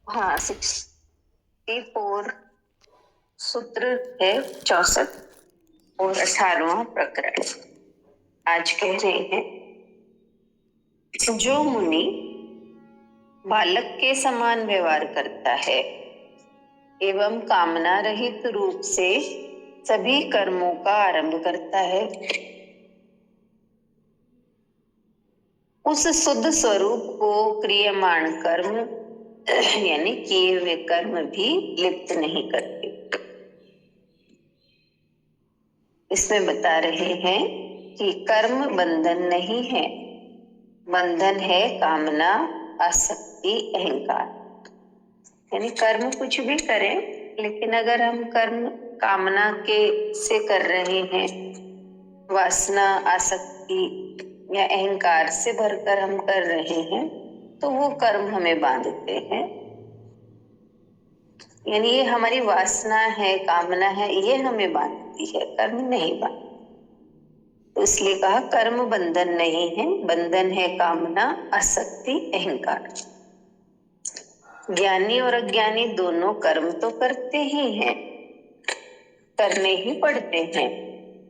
हाँ 64 सूत्र है 64 और 18वां प्रकरण। आज कह रहे हैं, जो मुनि बालक के समान व्यवहार करता है एवं कामना रहित रूप से सभी कर्मों का आरंभ करता है, उस शुद्ध स्वरूप को क्रियमाण कर्म यानी किए हुए कर्म भी लिप्त नहीं करते। इसमें बता रहे हैं कि कर्म बंधन नहीं है, बंधन है कामना, आसक्ति, अहंकार। यानी कर्म कुछ भी करें, लेकिन अगर हम कर्म कामना के से कर रहे हैं, वासना, आसक्ति या अहंकार से भरकर हम कर रहे हैं, तो वो कर्म हमें बांधते हैं। यानी ये हमारी वासना है, कामना है, ये हमें बांधती है, कर्म नहीं बांधती। तो इसलिए कहा कर्म बंधन नहीं है, बंधन है कामना, आसक्ति, अहंकार। ज्ञानी और अज्ञानी दोनों कर्म तो करते ही हैं, करने ही पड़ते हैं,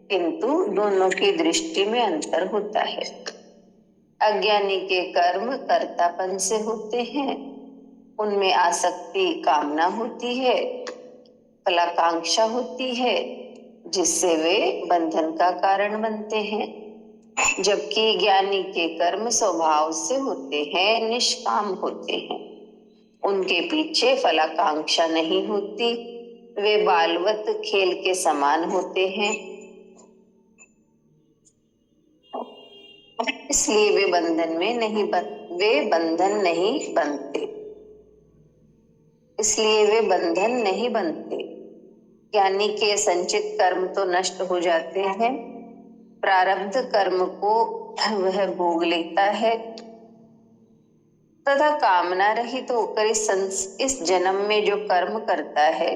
किंतु दोनों की दृष्टि में अंतर होता है। अज्ञानी के कर्म कर्तापन से होते हैं, उनमें आसक्ति, कामना होती है, फलाकांक्षा होती है, जिससे वे बंधन का कारण बनते हैं। जबकि ज्ञानी के कर्म स्वभाव से होते हैं, निष्काम होते हैं, उनके पीछे फलाकांक्षा नहीं होती, वे बालवत खेल के समान होते हैं, इसलिए वे बंधन नहीं बनते, इसलिए वे बंधन नहीं बनते। ज्ञानी के संचित कर्म तो नष्ट हो जाते हैं, प्रारब्ध कर्म को वह भोग लेता है तथा कामना रहित होकर इस जन्म में जो कर्म करता है,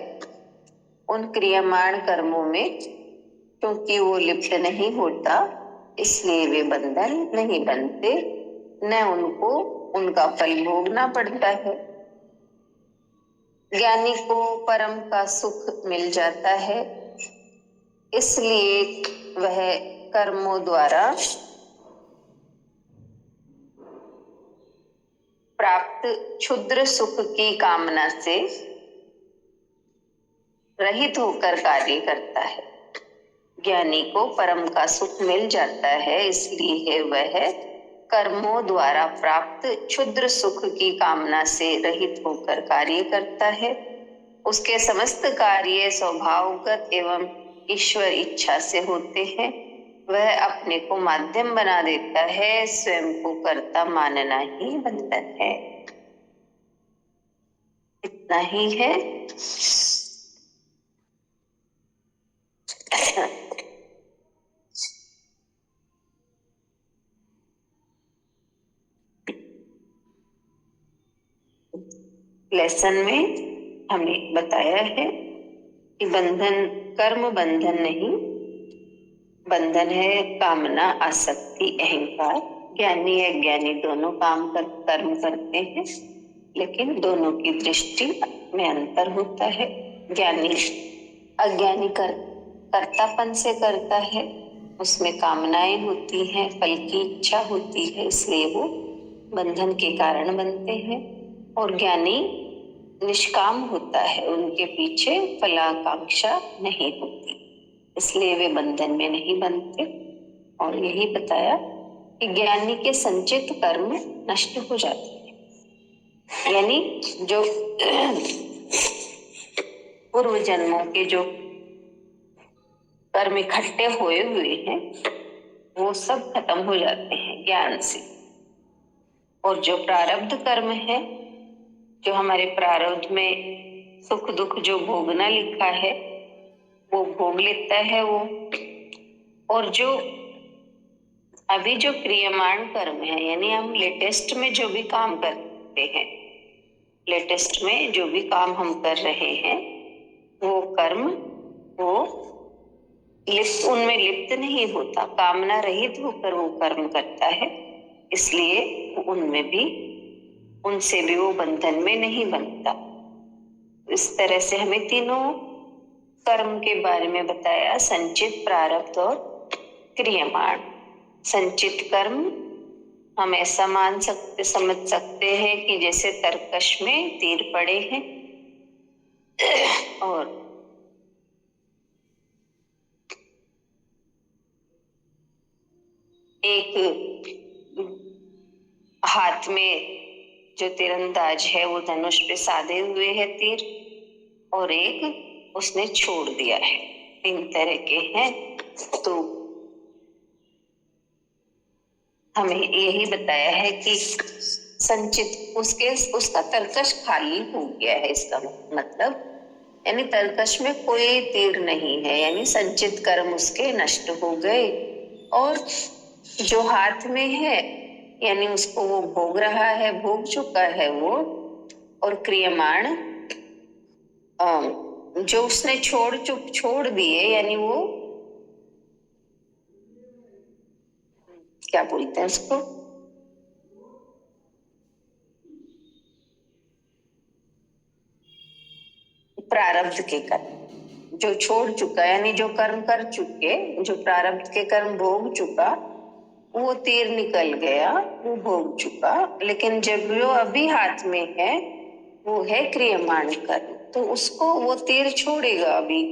उन क्रियमाण कर्मों में क्योंकि वो लिप्त नहीं होता, इसलिए वे बंधन नहीं बनते, न उनको उनका फल भोगना पड़ता है। ज्ञानी को परम का सुख मिल जाता है, इसलिए वह कर्मों द्वारा प्राप्त क्षुद्र सुख की कामना से रहित होकर कार्य करता है। ज्ञानी को परम का सुख मिल जाता है, इसलिए वह कर्मों द्वारा प्राप्त क्षुद्र सुख की कामना से रहित होकर कार्य करता है। उसके समस्त कार्य स्वभावगत एवं ईश्वर इच्छा से होते हैं। वह अपने को माध्यम बना देता है, स्वयं को कर्ता मानना ही बंधन है। इतना ही है। लेसन में हमें बताया है कि बंधन कर्म बंधन नहीं, बंधन है कामना, आसक्ति, अहंकार। ज्ञानी अज्ञानी दोनों कर्म करते हैं, लेकिन दोनों की दृष्टि में अंतर होता है। ज्ञानी अज्ञानी कर्तापन से करता है, उसमें कामनाएं होती हैं, फल की इच्छा होती है, इसलिए वो बंधन के कारण बनते हैं। और ज्ञानी निष्काम होता है, उनके पीछे फलाकांक्षा नहीं होती, इसलिए वे बंधन में नहीं बनते। और यही बताया कि ज्ञानी के संचित कर्म नष्ट हो जाते हैं, यानी जो पूर्व जन्मों के जो कर्म इकट्ठे हुए हैं, वो सब खत्म हो जाते हैं ज्ञान से। और जो प्रारब्ध कर्म है, जो हमारे प्रारब्ध में सुख दुख जो भोगना लिखा है, वो भोग लेता है वो। और जो अभी जो क्रियमाण कर्म है, यानी हम लेटेस्ट में जो भी काम करते हैं, लेटेस्ट में जो भी काम हम कर रहे हैं, वो कर्म वो उनमें लिप्त नहीं होता, कामना रहित होकर वो कर्म करता है, इसलिए उनमें भी उनसे भी वो बंधन में नहीं बनता। इस तरह से हमें तीनों कर्म के बारे में बताया, संचित, प्रारब्ध और क्रियमाण। संचित कर्म हम ऐसा मान सकते समझ सकते हैं कि जैसे तरकश में तीर पड़े हैं और एक हाथ में जो तीरंदाज है वो धनुष पे साधे हुए है तीर, और एक उसने छोड़ दिया है। इन तरह के हैं। तो हमें यही बताया है कि संचित उसका तरकश खाली हो गया है, इसका मतलब यानी तरकश में कोई तीर नहीं है, यानी संचित कर्म उसके नष्ट हो गए। और जो हाथ में है यानी उसको वो भोग रहा है, भोग चुका है वो। और क्रियमाण जो उसने छोड़ दिए, यानी वो क्या बोलते हैं उसको, प्रारब्ध के कर्म जो छोड़ चुका, यानी जो कर्म कर चुके, जो प्रारब्ध के कर्म भोग चुका, वो तीर निकल गया, वो भोग चुका। लेकिन जब वो अभी हाथ में है वो है क्रियमाण कर्म, तो उसको वो तीर छोड़ेगा अभी।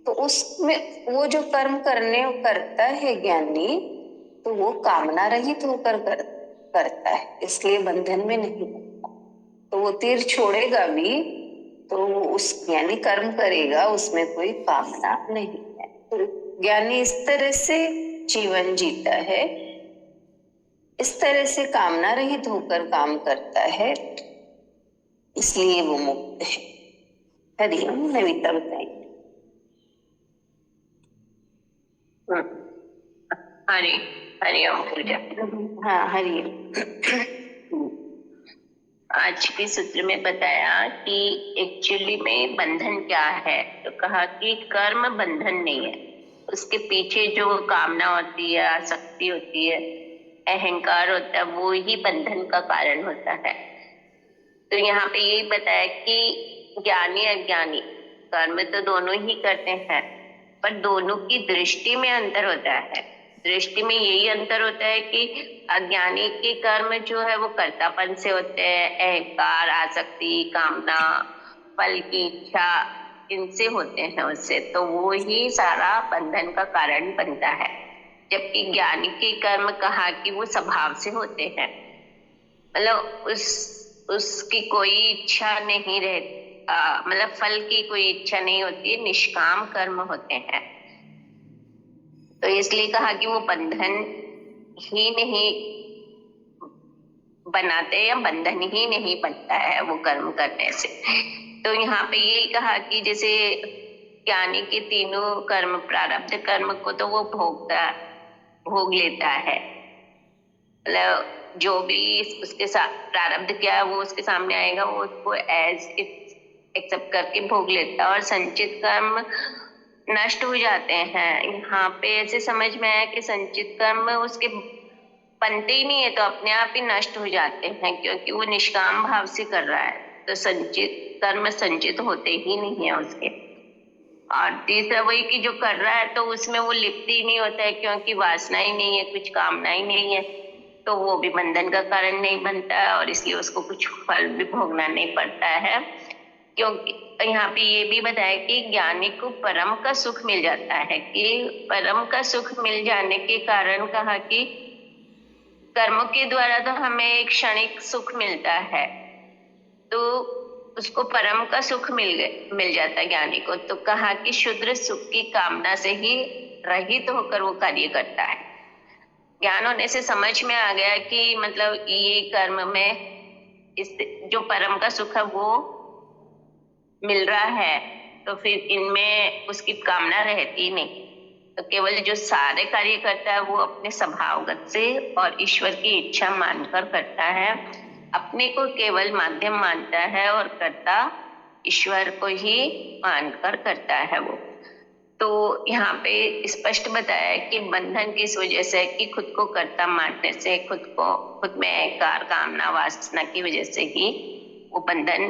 तो उसमें वो जो कर्म करता है ज्ञानी, तो वो कामना रहित होकर करता है, इसलिए बंधन में नहीं बनता। तो वो तीर छोड़ेगा भी तो वो उस यानी कर्म करेगा, उसमें कोई कामना नहीं है। तो ज्ञानी इस तरह से जीवन जीता है, इस तरह से कामना रहित होकर काम करता है, इसलिए वो मुक्त है। हरिओम। नविता बताएंगे। हरि हरिओम पूजा। हाँ, हरिओम। आज के सूत्र में बताया कि एक्चुअली में बंधन क्या है, तो कहा कि कर्म बंधन नहीं है, उसके पीछे जो कामना होती है, आसक्ति होती है, अहंकार होता है, वो ही बंधन का कारण होता है। तो यहाँ पे यही बताया कि ज्ञानी अज्ञानी कर्म तो दोनों ही करते हैं, पर दोनों की दृष्टि में अंतर होता है। दृष्टि में यही अंतर होता है कि अज्ञानी के कर्म जो है वो कर्तापन से होते हैं, अहंकार, आसक्ति, कामना, फल की इच्छा, इनसे होते हैं उससे, तो वो ही सारा बंधन का कारण बनता है। जबकि ज्ञानी के कर्म कहा कि वो स्वभाव से होते हैं, मतलब उसकी कोई इच्छा नहीं रहती, मतलब फल की कोई इच्छा नहीं होती, निष्काम कर्म होते हैं। तो इसलिए कहा कि वो बंधन ही नहीं बनाते या बंधन ही नहीं बनता है वो कर्म करने से। तो यहाँ पे यही कहा कि जैसे ज्ञानी के तीनों कर्म, प्रारब्ध कर्म को तो वो भोग लेता है, मतलब जो भी उसके साथ प्रारब्ध क्या है वो उसके सामने आएगा, वो उसको एज इट एक्सेप्ट करके भोग लेता है। और संचित कर्म नष्ट हो जाते हैं। यहाँ पे ऐसे समझ में आया कि संचित कर्म उसके बनते ही नहीं है, तो अपने आप ही नष्ट हो जाते हैं, क्योंकि वो निष्काम भाव से कर रहा है। तो संचित कर्म संचित होते ही नहीं है उसके। और तीसरा वही कि जो कर रहा है तो उसमें वो लिप्त ही नहीं होता है, क्योंकि वासना ही नहीं है, कुछ कामना ही नहीं है, तो वो भी बंधन का कारण नहीं बनता है, और इसलिए उसको कुछ फल भी भोगना नहीं पड़ता है। क्योंकि यहाँ पे ये भी बताया कि ज्ञानी को परम का सुख मिल जाता है, कि परम का सुख मिल जाने के कारण कहा कि कर्मों के द्वारा तो हमें एक क्षणिक सुख मिलता है, तो उसको परम का सुख मिल जाता है ज्ञानी को। तो कहा कि शुद्र सुख की कामना से ही रहित होकर वो कार्य करता है। ज्ञान होने से समझ में आ गया कि मतलब ये कर्म में इस जो परम का सुख है वो मिल रहा है, तो फिर इनमें उसकी कामना रहती नहीं। तो केवल जो सारे कार्य करता है वो अपने स्वभावगत से और ईश्वर की इच्छा मानकर करता है, अपने को केवल माध्यम मानता है और करता ईश्वर को ही मानकर करता है वो। तो यहाँ पे स्पष्ट बताया है कि बंधन किस वजह से है कि खुद को कर्ता मानने से, खुद में अहंकार, कामना, वासना की वजह से ही वो बंधन,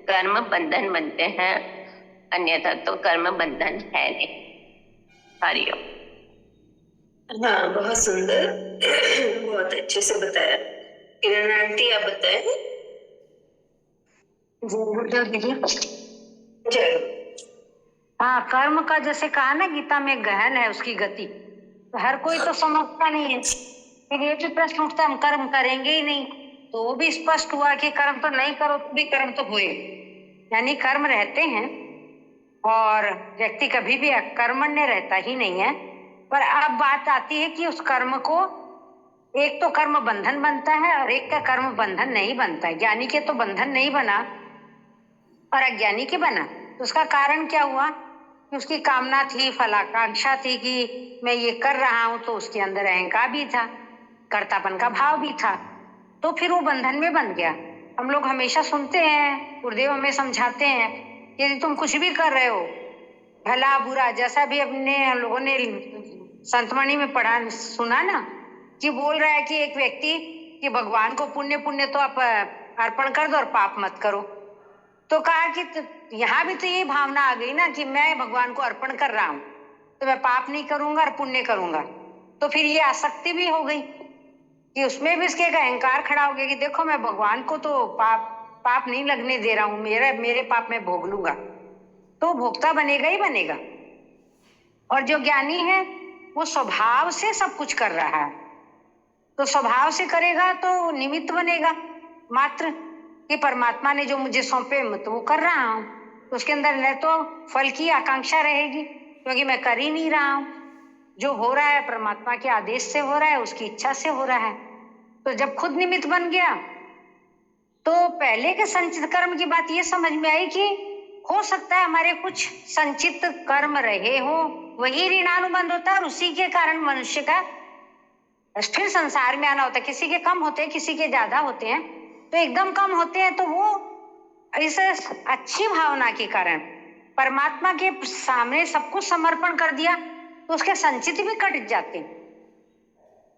कर्म बंधन बनते हैं, अन्यथा तो कर्म बंधन है नहीं। हरिओम। हाँ, बहुत सुंदर। बहुत अच्छे से बताया। किरण आंटी, आप बताएं। गुरुदेव दीदी। जय। हाँ, कर्म का जैसे कहा ना गीता में, गहन है उसकी गति, तो हर कोई तो समझता नहीं है। फिर ये भी प्रश्न उठता है, हम कर्म करेंगे ही नहीं, तो वो भी स्पष्ट हुआ कि कर्म तो नहीं करो तो भी कर्म तो हुए, यानी कर्म रहते हैं और व्यक्ति कभी भी अकर्मण्य रहता ही नहीं है। पर अब बात आती है कि उस कर्म को, एक तो कर्म बंधन बनता है और एक का कर्म बंधन नहीं बनता है। ज्ञानी के तो बंधन नहीं बना और अज्ञानी के बना। तो उसका कारण क्या हुआ कि उसकी कामना थी, फलाकांक्षा थी कि मैं ये कर रहा हूं, तो उसके अंदर अहंकार भी था, कर्तापन का भाव भी था, तो फिर वो बंधन में बन गया। हम लोग हमेशा सुनते हैं, गुरुदेव हमें समझाते हैं कि यदि तुम कुछ भी कर रहे हो, भला बुरा, जैसा भी अपने हम लोगों ने संतवाणी में पढ़ा सुना ना, कि बोल रहा है कि एक व्यक्ति कि भगवान को पुण्य पुण्य तो आप अर्पण कर दो और पाप मत करो। तो कहा कि यहाँ भी तो यही भावना आ गई ना कि मैं भगवान को अर्पण कर रहा हूं तो मैं पाप नहीं करूंगा और पुण्य करूंगा। तो फिर ये आसक्ति भी हो गई कि उसमें भी इसके एक अहंकार खड़ा हो गया कि देखो मैं भगवान को तो पाप नहीं लगने दे रहा हूं, मेरे पाप मैं भोग लूंगा। तो भोक्ता बनेगा ही बनेगा। और जो ज्ञानी है वो स्वभाव से सब कुछ कर रहा है, तो स्वभाव से करेगा तो निमित्त बनेगा मात्र कि परमात्मा ने जो मुझे सौंपे तो वो कर रहा हूं, तो उसके अंदर न तो फल की आकांक्षा रहेगी क्योंकि मैं कर ही नहीं रहा हूं। जो हो रहा है परमात्मा के आदेश से हो रहा है, उसकी इच्छा से हो रहा है। तो जब खुद निमित्त बन गया तो पहले के संचित कर्म की बात ये समझ में आई कि हो सकता है हमारे कुछ संचित कर्म रहे हो, वही ऋणानुबंध होता है और उसी के कारण मनुष्य का फिर संसार में आना होता है। किसी के कम होते हैं, किसी के ज्यादा होते हैं। तो एकदम कम होते हैं तो वो इस अच्छी भावना के कारण परमात्मा के सामने सब कुछ समर्पण कर दिया तो उसके संचित भी कट जाते।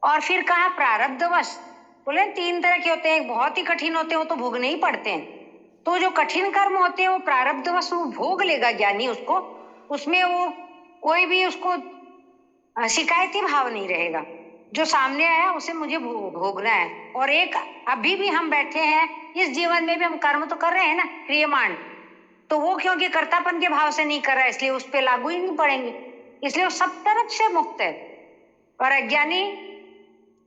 और फिर कहा प्रारब्धवश, बोले 3 तरह के होते हैं, एक बहुत ही कठिन होते हैं, वो तो भोगने ही पड़ते हैं। तो जो कठिन कर्म होते हैं वो प्रारब्धवश वो भोग लेगा ज्ञानी, उसको उसमें वो कोई भी उसको शिकायती भाव नहीं रहेगा। जो सामने आया उसे मुझे भोगना है। और एक अभी भी हम बैठे हैं इस जीवन में भी हम कर्म तो कर रहे हैं ना, क्रियमाण, तो वो क्योंकि कर्तापन के भाव से नहीं कर रहा है इसलिए उस पर लागू ही नहीं पड़ेंगे, इसलिए वो सब तरफ से मुक्त है। और अज्ञानी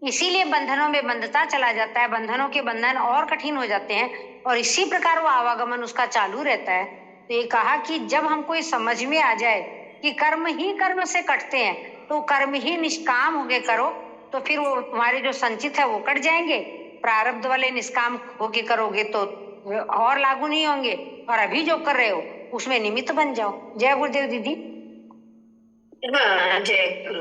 इसीलिए बंधनों में बंधता चला जाता है, बंधनों के बंधन और कठिन हो जाते हैं और इसी प्रकार वो आवागमन उसका चालू रहता है। तो ये कहा कि जब हमको ये समझ में आ जाए कि कर्म ही कर्म से कटते हैं तो कर्म ही निष्काम होके करो, तो फिर वो तुम्हारे जो संचित है वो कट जाएंगे। प्रारब्ध वाले निष्काम होके करोगे तो और लागू नहीं होंगे, और अभी जो कर रहे हो उसमें निमित्त बन जाओ। जय गुरुदेव दीदी। हाँ, जय।